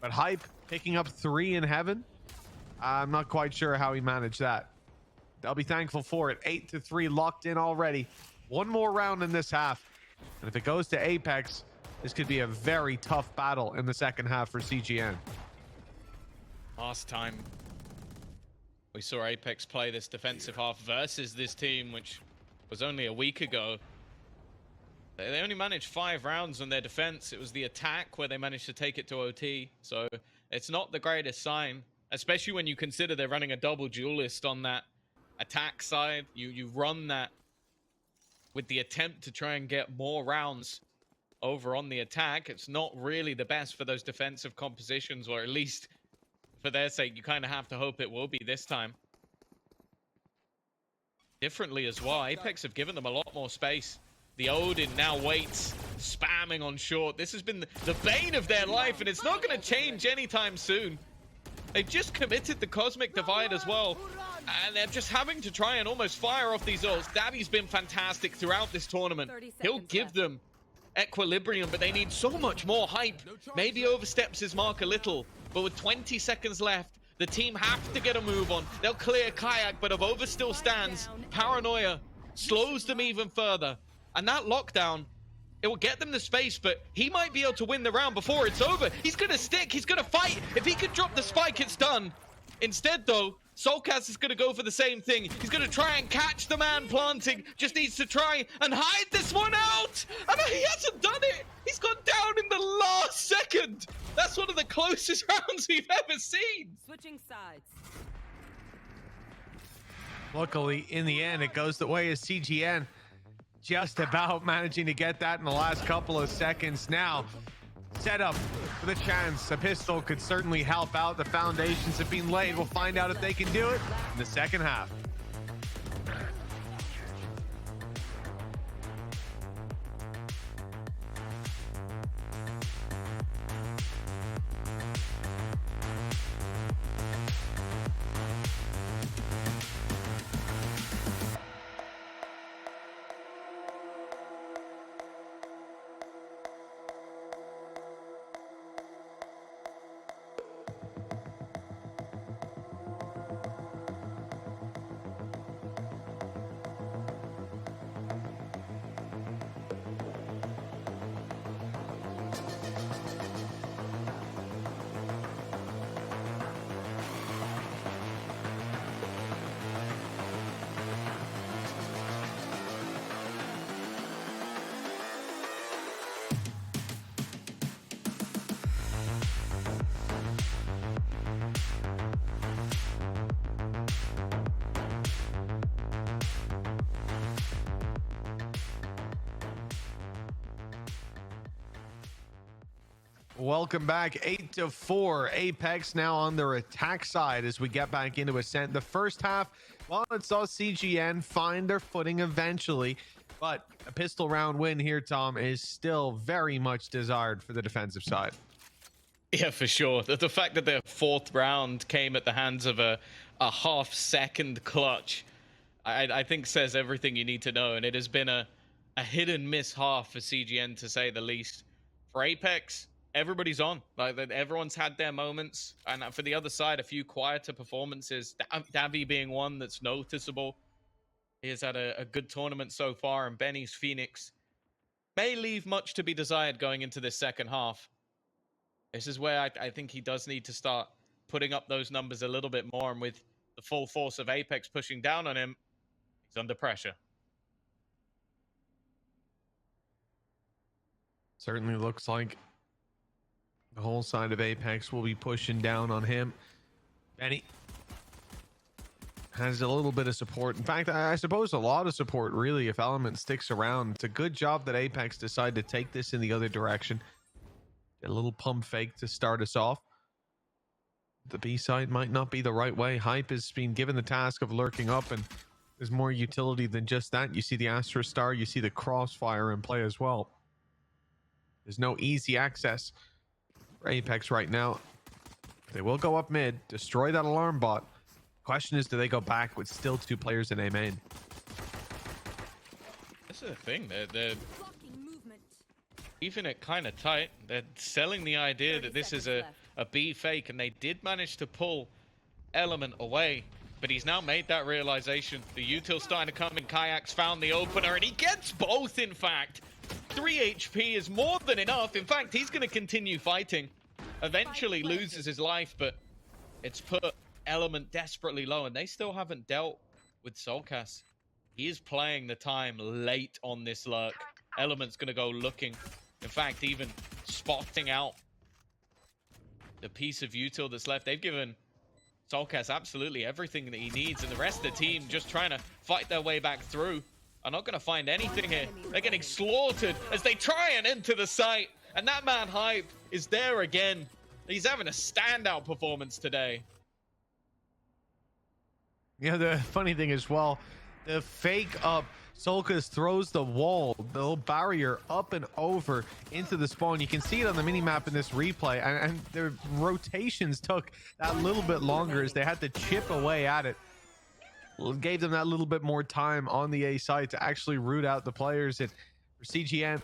But Hype picking up 3 in heaven, I'm not quite sure how he managed that. I'll be thankful for it. 8-3 locked in already. One more round in this half. And if it goes to Apex, this could be a very tough battle in the second half for CGN. Last time we saw Apex play this defensive half versus this team, which was only a week ago, they only managed 5 rounds on their defense. It was the attack where they managed to take it to OT. So it's not the greatest sign, especially when you consider they're running a double duelist on that attack side. You run that with the attempt to try and get more rounds over on the attack. It's not really the best for those defensive compositions, or at least for their sake, you kind of have to hope it will be this time. Differently as well, Apex have given them a lot more space. The Odin now waits, spamming on short. This has been the bane of their life, and it's not going to change anytime soon. They've just committed the Cosmic Divide as well, and they're just having to try and almost fire off these ults. Davi's been fantastic throughout this tournament. He'll give them equilibrium, but they need so much more. Hype maybe oversteps his mark a little, but with 20 seconds left, the team have to get a move on. They'll clear Kayak, but Avova still stands. Paranoia slows them even further, and that lockdown, it will get them the space, but he might be able to win the round before it's over. He's gonna stick, he's gonna fight. If he can drop the spike, it's done. Instead though, Solkas is gonna go for the same thing. He's gonna try and catch the man planting. Just needs to try and hide this one out. And he hasn't done it. He's gone down in the last second. That's one of the closest rounds we've ever seen. Switching sides. Luckily, in the end, it goes the way of CGN. Just about managing to get that in the last couple of seconds. Now, set up for the chance. A pistol could certainly help out. The foundations have been laid. We'll find out if they can do it in the second half. Welcome back. 8-4. Apex now on their attack side as we get back into Ascent. The first half, well, it saw CGN find their footing eventually, but a pistol round win here, Tom, is still very much desired for the defensive side. Yeah, for sure. The fact that their fourth round came at the hands of a half-second clutch, I think says everything you need to know. And it has been a hit and miss half for CGN, to say the least. For Apex, everybody's on. Like, everyone's had their moments. And for the other side, a few quieter performances. Davi being one that's noticeable. He has had a good tournament so far, and Benny's Phoenix may leave much to be desired going into this second half. This is where I think he does need to start putting up those numbers a little bit more, and with the full force of Apex pushing down on him, he's under pressure. Certainly looks like the whole side of Apex will be pushing down on him. Benny has a little bit of support. In fact, I suppose a lot of support, really, if Element sticks around. It's a good job that Apex decided to take this in the other direction. A little pump fake to start us off. The B side might not be the right way. Hype has been given the task of lurking up, and there's more utility than just that. You see the Astra Star, you see the Crossfire in play as well. There's no easy access for Apex right now. They will go up mid, destroy that alarm bot. Question is, do they go back with still two players in A main? That's the thing. They're keeping it kind of tight. They're selling the idea that this is a B fake, and they did manage to pull Element away. But he's now made that realization. The util starting to come in. Kayak's found the opener, and he gets both, in fact. 3 HP is more than enough. In fact, he's going to continue fighting. Eventually loses his life, but it's put Element desperately low, and they still haven't dealt with Soulcast. He is playing the time late on this lurk. Element's going to go looking. In fact, even spotting out the piece of util that's left. They've given Soulcast absolutely everything that he needs, and the rest of the team just trying to fight their way back through. Are not going to find anything here. They're getting slaughtered as they try and enter the site. And that man Hype is there again. He's having a standout performance today. Yeah, the funny thing as well, the fake up, Soulcast throws the wall, the little barrier up and over into the spawn. You can see it on the minimap in this replay, and their rotations took that little bit longer as they had to chip away at it. Gave them that little bit more time on the A side to actually root out the players. And for CGN,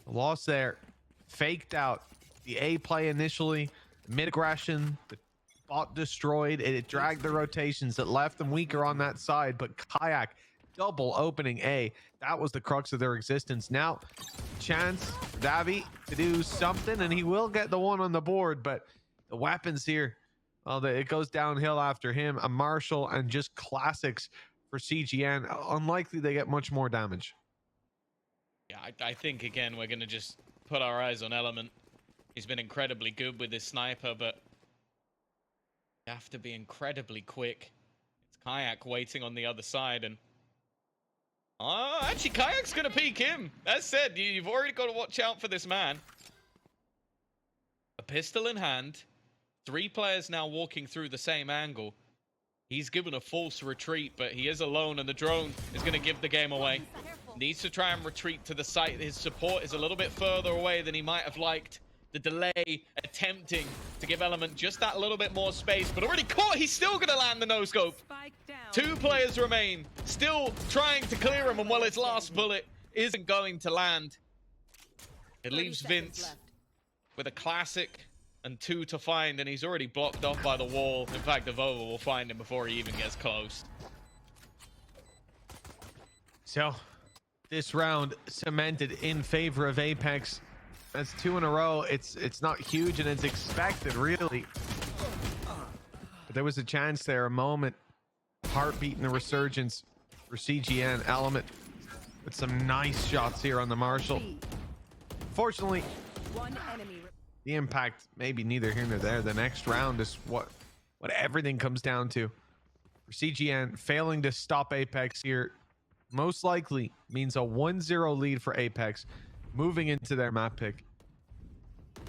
lost there, faked out the A play initially, mid aggression, the bot destroyed, and it dragged the rotations that left them weaker on that side. But Kayak double opening A, that was the crux of their existence. Now chance for Davi to do something, and he will get the one on the board, but the weapons here, well, it goes downhill after him. A Marshall and just classics for CGN. Unlikely they get much more damage. Yeah, I think, again, we're going to just put our eyes on Element. He's been incredibly good with his sniper, but you have to be incredibly quick. It's Kayak waiting on the other side, and actually, Kayak's going to peek him. As said, you've already got to watch out for this man. A pistol in hand. 3 players now walking through the same angle. He's given a false retreat, but he is alone, and the drone is going to give the game away. Needs to try and retreat to the site. His support is a little bit further away than he might have liked. The delay attempting to give Element just that little bit more space, but already caught. He's still going to land the no-scope. 2 players remain, still trying to clear him, and well, his last bullet isn't going to land. It leaves Vince with a classic and 2 to find, and he's already blocked off by the wall. In fact, Avova will find him before he even gets close. So this round cemented in favor of Apex. That's 2 in a row. It's not huge and it's expected, really. But there was a chance there, a moment. Heartbeat in the resurgence for CGN. Element with some nice shots here on the Marshall. Fortunately, the impact maybe neither here nor there. The next round is what everything comes down to. For CGN, failing to stop Apex here most likely means a 1-0 lead for Apex moving into their map pick.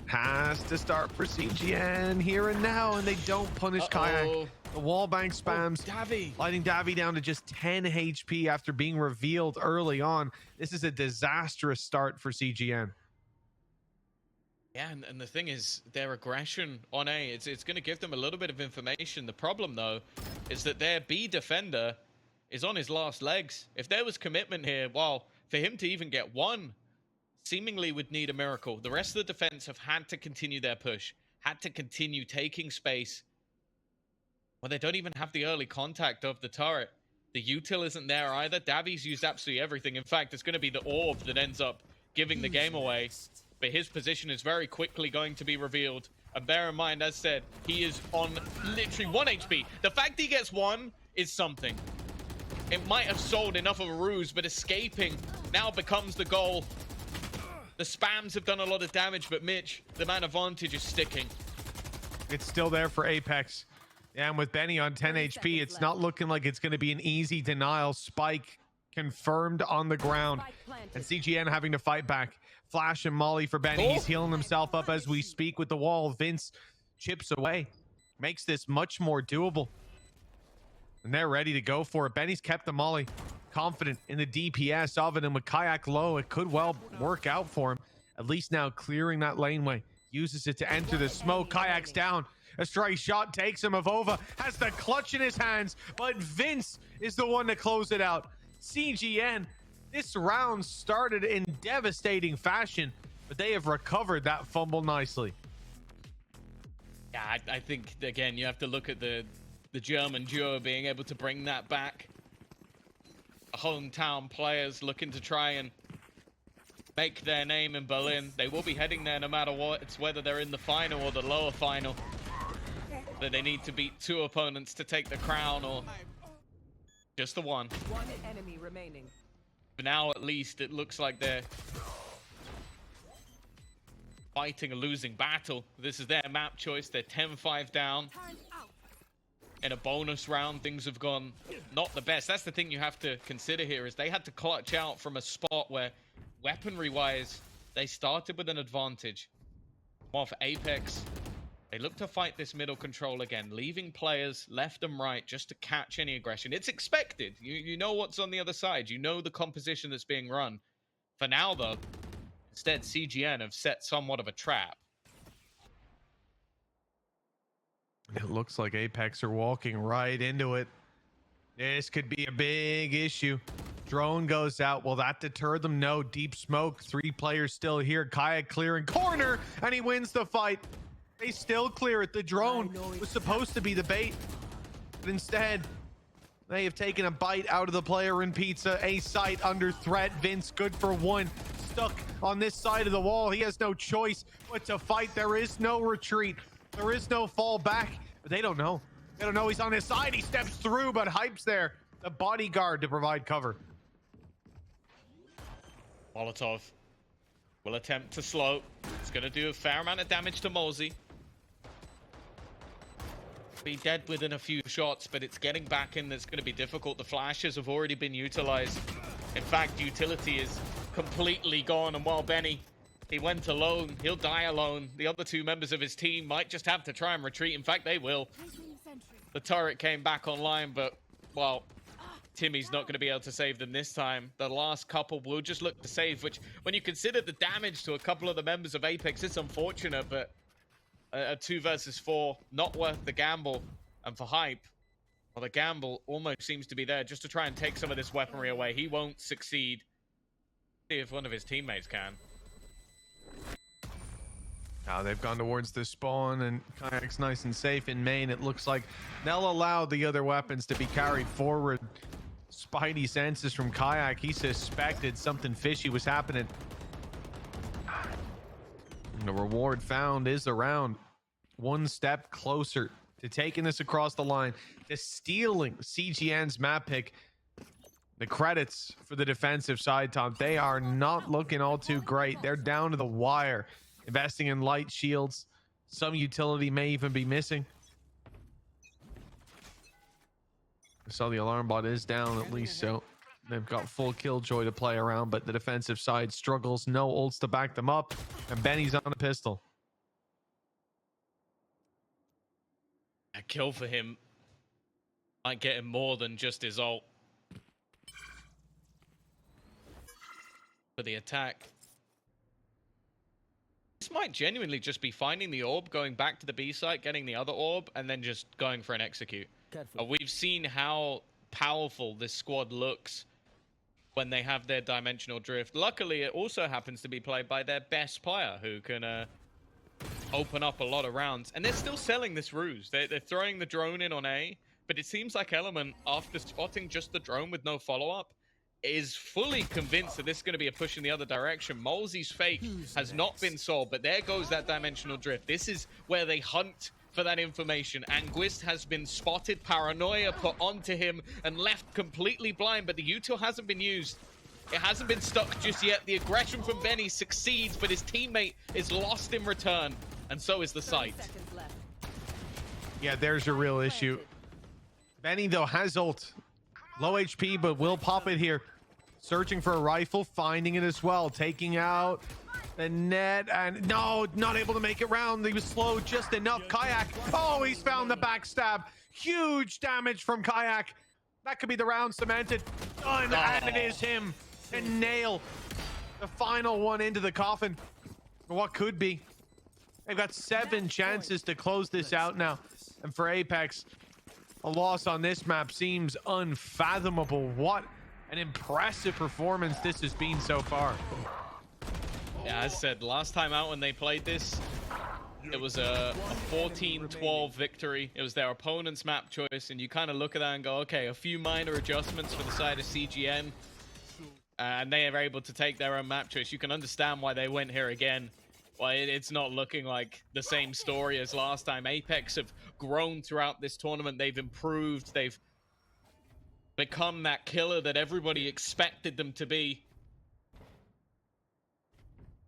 Has to start for CGN here and now, and they don't punish Kayak. The wallbang spams, lighting Davy down to just 10 HP after being revealed early on. This is a disastrous start for CGN. Yeah, and the thing is, their aggression on A, it's going to give them a little bit of information. The problem, though, is that their B defender is on his last legs. If there was commitment here, well, for him to even get one, seemingly would need a miracle. The rest of the defense have had to continue their push, had to continue taking space. Well, they don't even have the early contact of the turret. The util isn't there either. Davi's used absolutely everything. In fact, it's going to be the orb that ends up giving the game away. But his position is very quickly going to be revealed. And bear in mind, as said, he is on literally 1 HP. The fact he gets 1 is something. It might have sold enough of a ruse, but escaping now becomes the goal. The spams have done a lot of damage, but Mitch, the man advantage is sticking. It's still there for Apex. Yeah, and with Benny on 10 HP, it's not looking like it's going to be an easy denial. Spike confirmed on the ground. And CGN having to fight back. Flash and Molly for Benny. He's healing himself up as we speak with the wall. Vince chips away. Makes this much more doable. And they're ready to go for it. Benny's kept the Molly. Confident in the DPS of it. And with Kayak low, it could well work out for him. At least now clearing that laneway. Uses it to enter the smoke. Kayak's down. A strike shot takes him. Avova has the clutch in his hands, but Vince is the one to close it out. CGN, this round started in devastating fashion, but they have recovered that fumble nicely. Yeah, I think, again, you have to look at the German duo being able to bring that back. Hometown players looking to try and make their name in Berlin. They will be heading there no matter what. It's whether they're in the final or the lower final. That they need to beat 2 opponents to take the crown, or just the one. One enemy remaining. For now, at least, it looks like they're fighting a losing battle. This is their map choice. They're 10-5 down. In a bonus round, things have gone not the best. That's the thing you have to consider here, is they had to clutch out from a spot where, weaponry-wise, they started with an advantage. While for Apex, they look to fight this middle control again, leaving players left and right just to catch any aggression. It's expected. You know what's on the other side. You know the composition that's being run. For now, though, instead, CGN have set somewhat of a trap. It looks like Apex are walking right into it. This could be a big issue. Drone goes out. Will that deter them? No. Deep smoke. 3 players still here. Kayak clearing corner, and he wins the fight. They still clear it. The drone was supposed to be the bait, but instead, they have taken a bite out of the player in pizza. A site under threat. Vince good for 1. Stuck on this side of the wall. He has no choice but to fight. There is no retreat. There is no fall back. But they don't know. They don't know he's on his side. He steps through, but Hype's there. The bodyguard to provide cover. Molotov will attempt to slow. It's going to do a fair amount of damage to Mosey. Be dead within a few shots, but it's getting back in that's going to be difficult. The flashes have already been utilized. In fact, utility is completely gone, and while Benny, he went alone, he'll die alone. The other 2 members of his team might just have to try and retreat. In fact, they will. The turret came back online, but, well, Timmy's not going to be able to save them this time. The last couple will just look to save, which, when you consider the damage to a couple of the members of Apex, it's unfortunate, but a 2 versus 4, not worth the gamble. And for Hype, well, the gamble almost seems to be there just to try and take some of this weaponry away. He won't succeed. See if one of his teammates can. Now they've gone towards the spawn, and Kayak's nice and safe in main. It looks like they'll allow the other weapons to be carried forward. Spidey senses from Kayak. He suspected something fishy was happening. The reward found is around one step closer to taking this across the line, to stealing CGN's map pick. The credits for the defensive side, Tom, they are not looking all too great. They're down to the wire, investing in light shields. Some utility may even be missing. So the alarm bot is down at least, so they've got full killjoy to play around, but the defensive side struggles. No ults to back them up, and Benny's on a pistol. A kill for him might get him more than just his ult. For the attack. This might genuinely just be finding the orb, going back to the B site, getting the other orb, and then just going for an execute. We've seen how powerful this squad looks when they have their dimensional drift. Luckily, it also happens to be played by their best player, who can open up a lot of rounds. And they're still selling this ruse. They're throwing the drone in on A, but it seems like Element, after spotting just the drone with no follow-up, is fully convinced that this is going to be a push in the other direction. Molesey's fake has not been solved, but there goes that dimensional drift. This is where they hunt for that information. Anguist has been spotted, paranoia put onto him, and left completely blind, but the util hasn't been used. It hasn't been stuck just yet. The aggression from Benny succeeds, but his teammate is lost in return, and so is the site. Yeah, there's a real issue. Benny, though, has ult. Low HP, but will pop it here. Searching for a rifle, finding it as well. Taking out the net, and no, not able to make it round. He was slow just enough. Kayak, oh, he's found the backstab. Huge damage from Kayak. That could be the round cemented. And it is him. And nail the final one into the coffin. For what could be. They've got 7 chances to close this out now. And for Apex, a loss on this map seems unfathomable. What an impressive performance this has been so far. Yeah, as said, last time out when they played this, it was a 14-12 victory. It was their opponent's map choice, and you kind of look at that and go, okay, a few minor adjustments for the side of CGN, and they are able to take their own map choice. You can understand why they went here again. Well, it's not looking like the same story as last time. Apex have grown throughout this tournament. They've improved. They've become that killer that everybody expected them to be.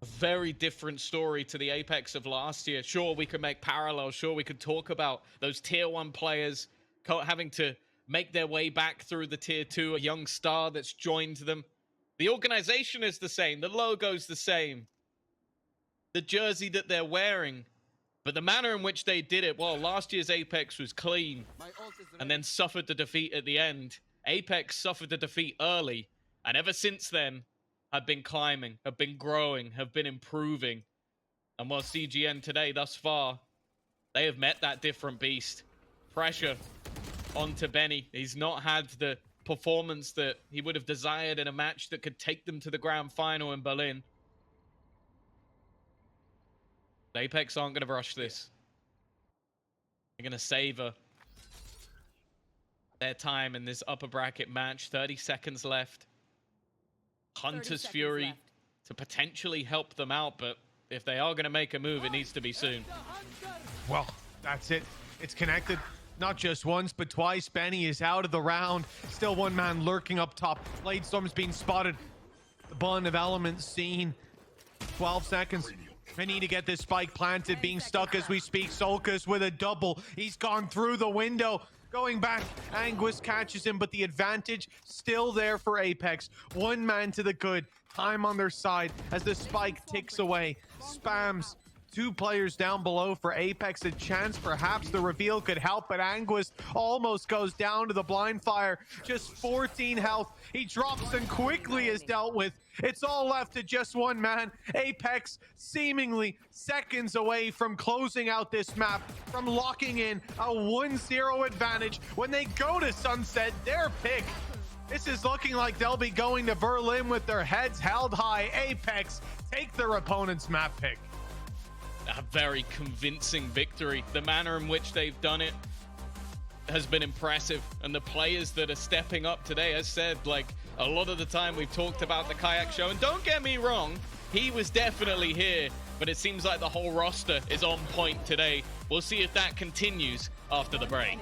A very different story to the Apex of last year. Sure, we could make parallels. Sure, we could talk about those tier 1 players having to make their way back through the tier 2, a young star that's joined them. The organization is the same. The logo's the same. The jersey that they're wearing. But the manner in which they did it, well, last year's Apex was clean and then suffered the defeat at the end. Apex suffered the defeat early, and ever since then, have been climbing, have been growing, have been improving. And while CGN today, thus far, they have met that different beast. Pressure onto Benny. He's not had the performance that he would have desired in a match that could take them to the grand final in Berlin. Apex aren't going to rush this. They're going to savor their time in this upper bracket match. 30 seconds left. Hunter's Fury left to potentially help them out, but if they are going to make a move, it needs to be soon. Well, that's it. It's connected. Not just once, but twice. Benny is out of the round. Still one man lurking up top. Bladestorm's being spotted. The bun of elements seen. 12 seconds. They need to get this spike planted, being stuck as we speak. Solkas with a double. He's gone through the window. Going back, Anguist catches him, but the advantage still there for Apex. One man to the good. Time on their side as the spike ticks away. Spams. 2 players down below for Apex. A chance perhaps the reveal could help, but Anguist almost goes down to the blind fire. Just 14 health. He drops and quickly is dealt with. It's all left to just one man. Apex seemingly seconds away from closing out this map, from locking in a 1-0 advantage when they go to Sunset, their pick. This is looking like they'll be going to Berlin with their heads held high. Apex take their opponent's map pick. A very convincing victory. The manner in which they've done it has been impressive, and the players that are stepping up today, as said, like a lot of the time we've talked about the Kayak show, and don't get me wrong, he was definitely here, but it seems like the whole roster is on point today. We'll see if that continues after the break.